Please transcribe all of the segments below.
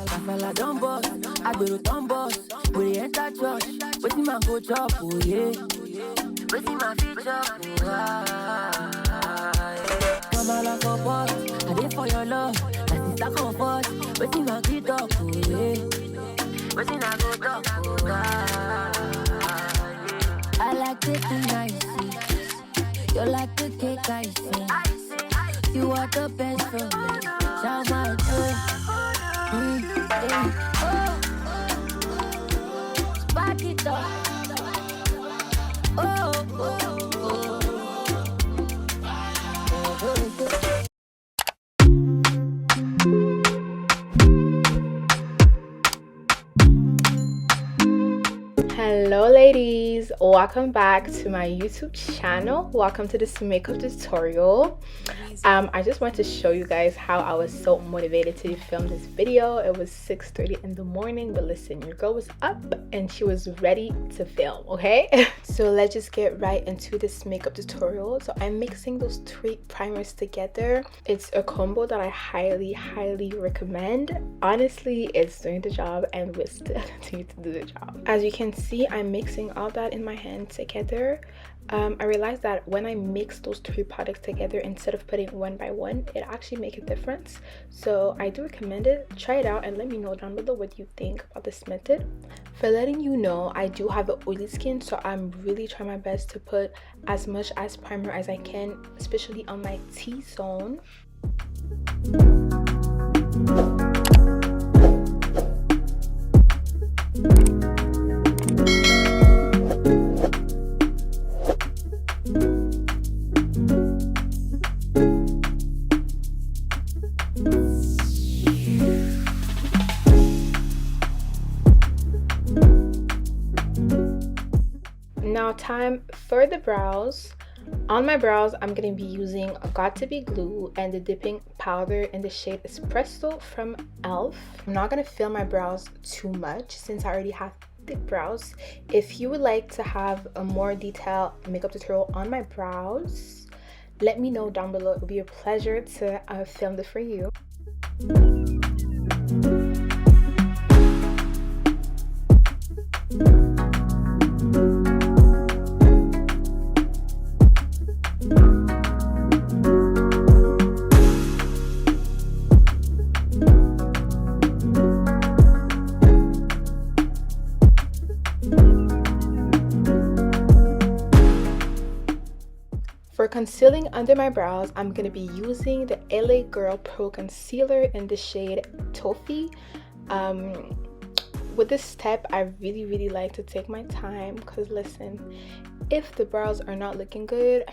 Kafala don boss, agbero don boss. We enter church, wetin man go chop, oh yeah. Wetin man fit chop, oh yeah. Kamala for boss, I dey for your love. My sister comfort, wetin man fit talk, oh yeah. Wetin I go talk, oh yeah. I like taking nice, you like the cake I see. You are the best for me, shout my joy. Spark it up. Hello ladies, welcome back to my YouTube channel. Welcome to this makeup tutorial. I just want to show you guys how I was so motivated to film this video. It was 6:30 in the morning, but listen, your girl was up and she was ready to film, okay? So let's just get right into this makeup tutorial. So I'm mixing those 3 primers together. It's a combo that I highly recommend. Honestly, it's doing the job and will still continue to do the job. As you can see, I'm mixing all that in my hand together. I realized that when I mix those 3 products together, instead of putting one by one, it actually makes a difference. So I do recommend it. Try it out and let me know down below what you think about this method. For letting you know, I do have an oily skin, so I'm really trying my best to put as much as primer as I can, especially on my T-zone. Now time for the brows. On my brows, I'm going to be using Got2b glue and the dipping powder in the shade Espresso from e.l.f. I'm not going to fill my brows too much since I already have thick brows. If you would like to have a more detailed makeup tutorial on my brows, let me know down below. It would be a pleasure to film this for you. For concealing under my brows, I'm going to be using the LA Girl Pro Concealer in the shade Toffee. With this step, I really like to take my time because listen, if the brows are not looking good,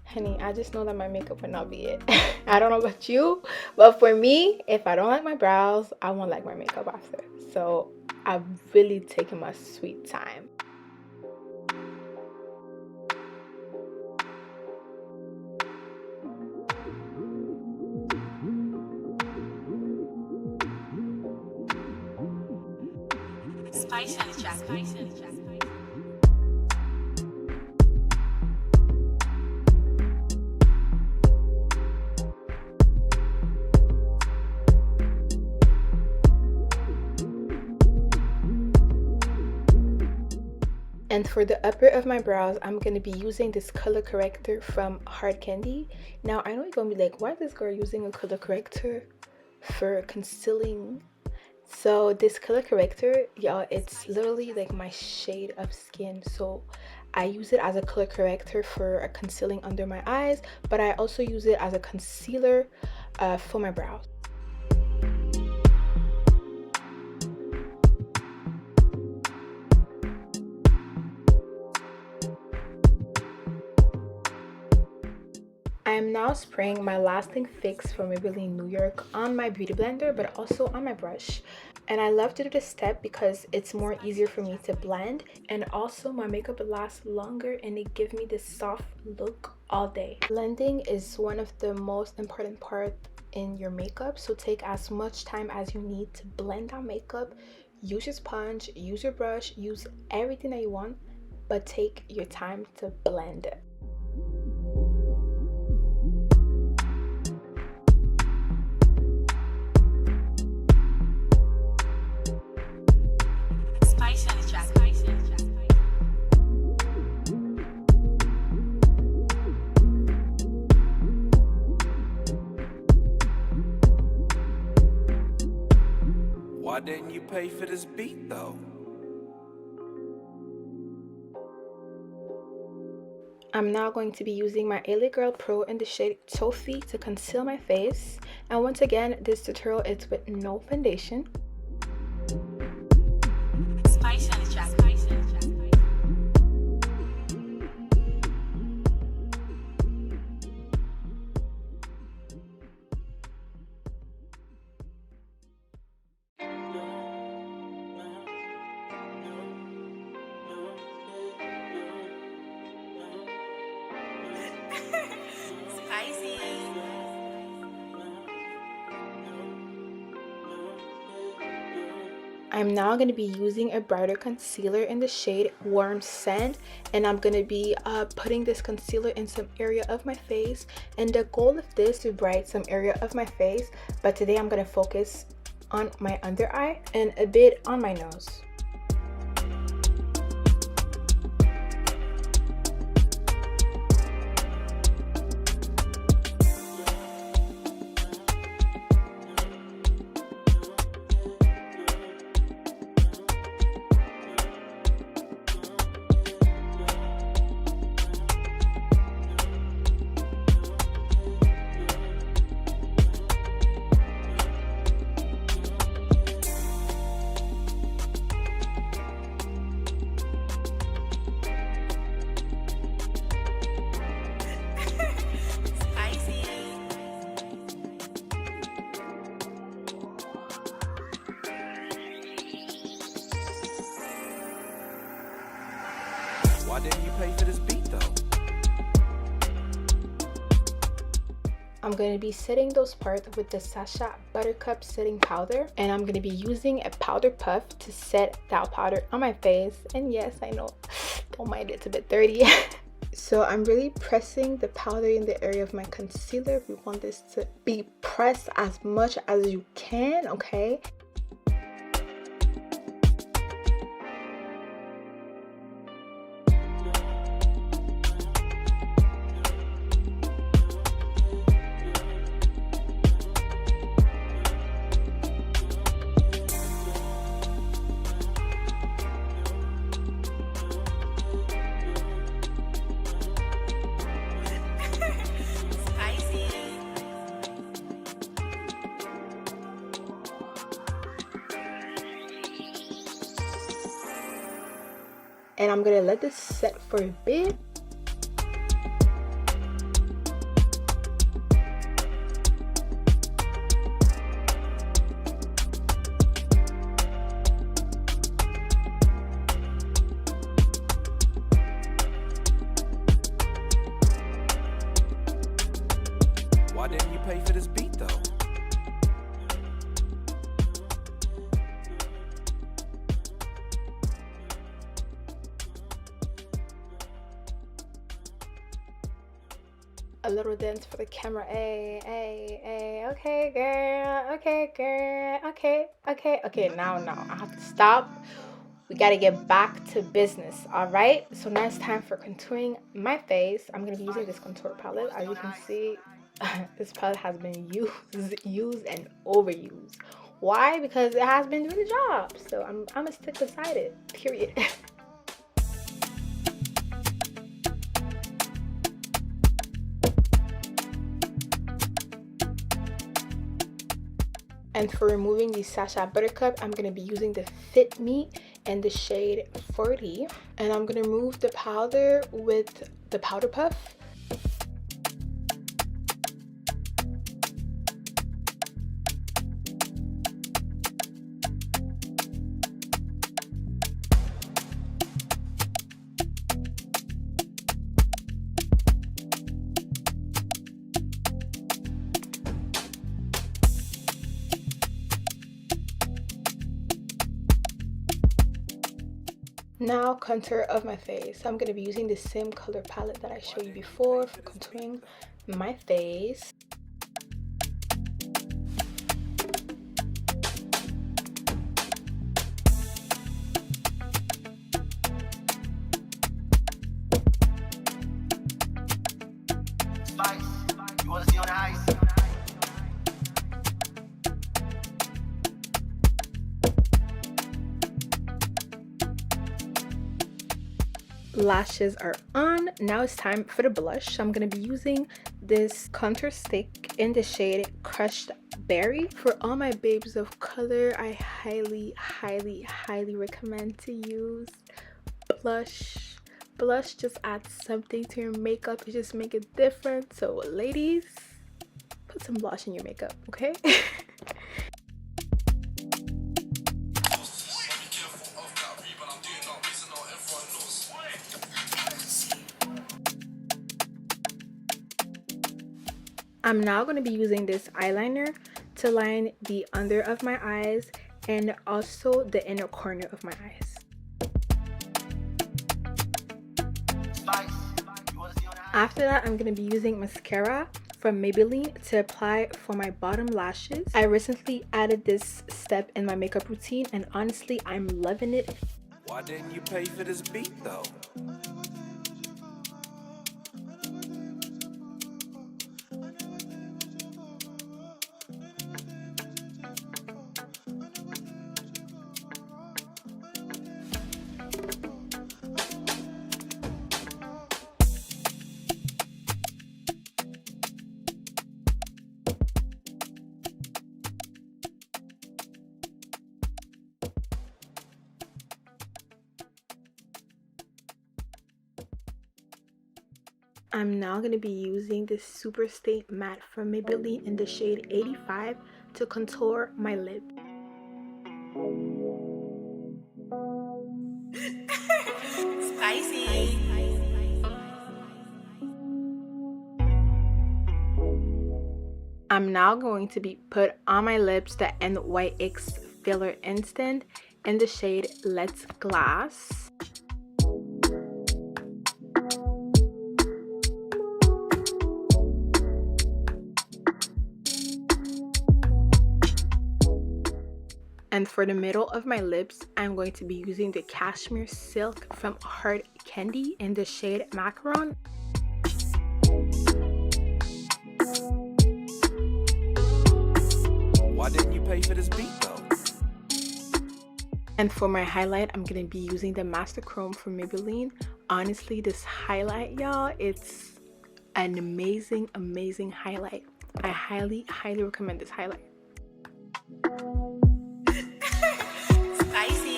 honey, I just know that my makeup would not be it. I don't know about you, but for me, if I don't like my brows, I won't like my makeup after. So I've really taken my sweet time. Spice and Jack. And for the upper of my brows, I'm going to be using this color corrector from Hard Candy. Now, I know you're going to be like, why is this girl using a color corrector for concealing? So this color corrector, y'all, it's literally like my shade of skin. So I use it as a color corrector for concealing under my eyes, but I also use it as a concealer for my brows. I am now spraying my lasting fix from Maybelline New York on my beauty blender, but also on my brush. And I love to do this step because it's more easier for me to blend, and also my makeup lasts longer and it gives me this soft look all day. Blending is one of the most important parts in your makeup, so take as much time as you need to blend out makeup. Use your sponge, use your brush, use everything that you want, but take your time to blend it. Why didn't you pay for this beat though? I'm now going to be using my LA Girl Pro in the shade Toffee to conceal my face. And once again, this tutorial is with no foundation. Spice on the track. Spice on the track. Spicy. I'm now going to be using a brighter concealer in the shade Warm Sand, and I'm going to be putting this concealer in some area of my face, and the goal of this is to brighten some area of my face, but today I'm going to focus on my under eye and a bit on my nose. Why didn't you pay for this beat though? I'm going to be setting those parts with the Sacha Buttercup setting powder, and I'm going to be using a powder puff to set that powder on my face. And yes, I know, don't mind, it's a bit dirty. So I'm really pressing the powder in the area of my concealer. We want this to be pressed as much as you can, okay? And I'm gonna let this set for a bit. Why didn't you pay for this beat though? A little dance for the camera. Hey, hey, hey. Okay, girl. Okay, girl. Okay. Now, I have to stop. We gotta get back to business. All right. So now it's time for contouring my face. I'm gonna be using this contour palette. As you can see, this palette has been used and overused. Why? Because it has been doing the job. So I'm gonna stick beside it. Period. And for removing the Sacha Buttercup, I'm going to be using the Fit Me in the shade 40. And I'm going to remove the powder with the powder puff. Now contour of my face. So I'm going to be using the same color palette that I showed you before for contouring my face. Spice, you wanna see on the ice? lashes are on. Now it's time for the blush. I'm gonna be using this contour stick in the shade Crushed Berry. For all my babes of color, I highly recommend to use blush. Blush just adds something to your makeup. It just make it different. So ladies, put some blush in your makeup, okay? I'm now going to be using this eyeliner to line the under of my eyes and also the inner corner of my eyes. After that, I'm going to be using mascara from Maybelline to apply for my bottom lashes. I recently added this step in my makeup routine and honestly, I'm loving it. Why didn't you pay for this beat though? I'm now going to be using this Super Stay Matte from Maybelline in the shade 85 to contour my lip. Spicy. I'm now going to be put on my lips the NYX Filler Instant in the shade Let's Glass. And for the middle of my lips, I'm going to be using the Cashmere Silk from Hard Candy in the shade Macaron. Why didn't you pay for this beat though? And for my highlight, I'm going to be using the Master Chrome from Maybelline. Honestly, this highlight, y'all, it's an amazing highlight. I highly recommend this highlight. Spicy.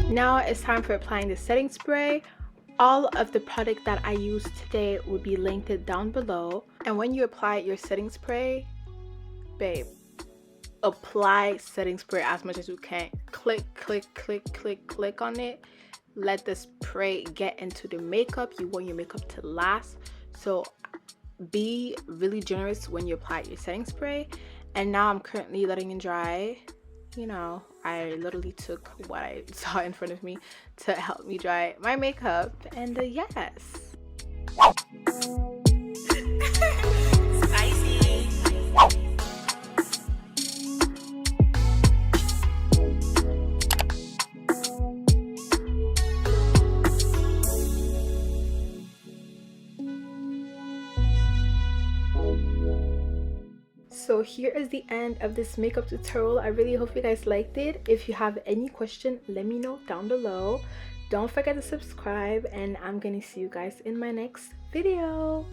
Now it's time for applying the setting spray. All of the product that I used today will be linked down below. And when you apply your setting spray, babe, apply setting spray as much as you can. Click on it. Let the spray get into the makeup. You want your makeup to last, so be really generous when you apply your setting spray. And now I'm currently letting it dry. You know, I literally took what I saw in front of me to help me dry my makeup, and yes. Spicy. So here is the end of this makeup tutorial. I really hope you guys liked it. If you have any question, let me know down below. Don't forget to subscribe, and I'm gonna see you guys in my next video.